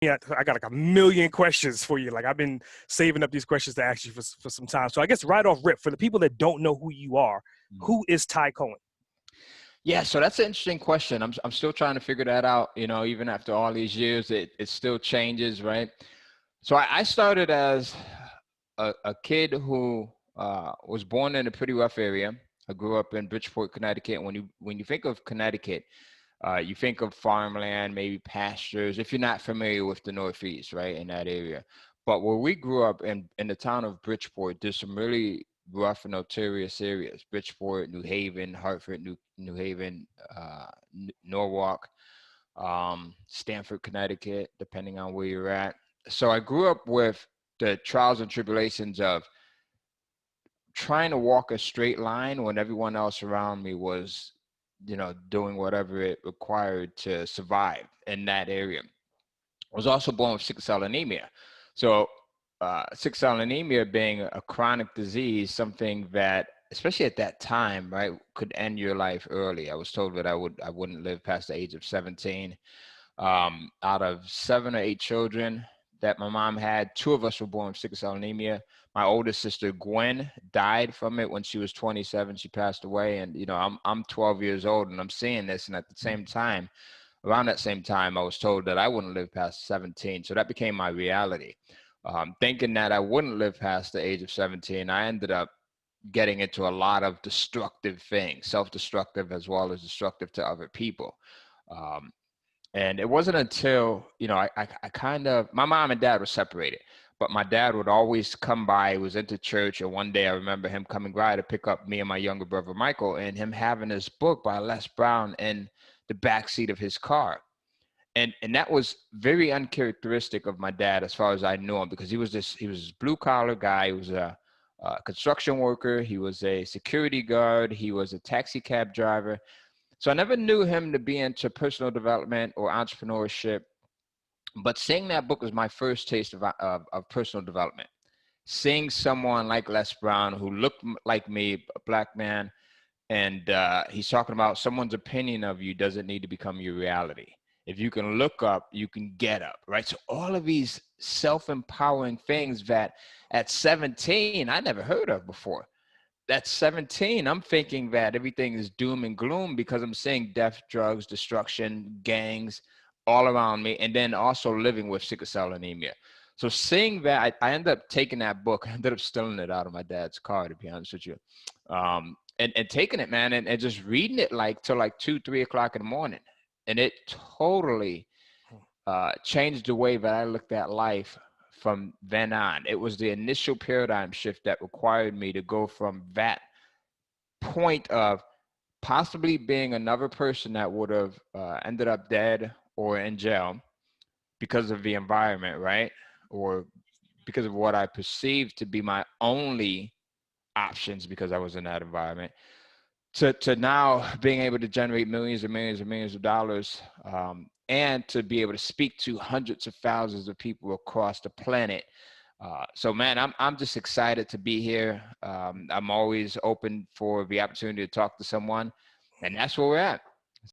Yeah, I got like a million questions for you. Like I've been saving up these questions to ask you for some time. So I guess right off rip, for the people that don't know who you are, who is Ty Cohen? Yeah, so that's an interesting question. I'm still trying to figure that out. You know, even after all these years, it still changes, right? So I started as a kid who was born in a pretty rough area. I grew up in Bridgeport, Connecticut. When you think of Connecticut, you think of farmland, maybe pastures, if you're not familiar with the Northeast, right, in that area. But where we grew up in the town of Bridgeport, there's some really rough and notorious areas. Bridgeport, New Haven, Hartford, New Haven, Norwalk, Stamford, Connecticut, depending on where you're at. So I grew up with the trials and tribulations of trying to walk a straight line when everyone else around me was, doing whatever it required to survive in that area. I was also born with sickle cell anemia. So, sickle cell anemia being a chronic disease, something that, especially at that time, right, could end your life early. I was told that I wouldn't live past the age of 17. Out of 7 or 8 children that my mom had, 2 of us were born with sickle cell anemia. My oldest sister Gwen died from it when she was 27. She passed away, and I'm 12 years old, and I'm seeing this, and at the same time, around that same time, I was told that I wouldn't live past 17. So that became my reality. Thinking that I wouldn't live past the age of 17, I ended up getting into a lot of destructive things, self-destructive as well as destructive to other people. Um, and it wasn't until, I kind of, my mom and dad were separated, but my dad would always come by. He was into church. And one day I remember him coming by to pick up me and my younger brother, Michael, and him having this book by Les Brown in the back seat of his car. And that was very uncharacteristic of my dad as far as I knew him, because he was this blue collar guy. He was a construction worker. He was a security guard. He was a taxi cab driver. So I never knew him to be into personal development or entrepreneurship, but seeing that book was my first taste of personal development. Seeing someone like Les Brown, who looked like me, a black man, and he's talking about someone's opinion of you doesn't need to become your reality. If you can look up, you can get up, right? So all of these self-empowering things that at 17, I never heard of before. At 17, I'm thinking that everything is doom and gloom because I'm seeing death, drugs, destruction, gangs all around me, and then also living with sickle cell anemia. So seeing that, I ended up taking that book. I ended up stealing it out of my dad's car, to be honest with you. And taking it, man, and just reading it like till like 2, 3 o'clock in the morning. And it totally changed the way that I looked at life from then on. It was the initial paradigm shift that required me to go from that point of possibly being another person that would have ended up dead or in jail because of the environment, right? Or because of what I perceived to be my only options because I was in that environment, to now being able to generate millions and millions and millions of dollars, and to be able to speak to hundreds of thousands of people across the planet. So man, I'm just excited to be here. I'm always open for the opportunity to talk to someone, and that's where we're at.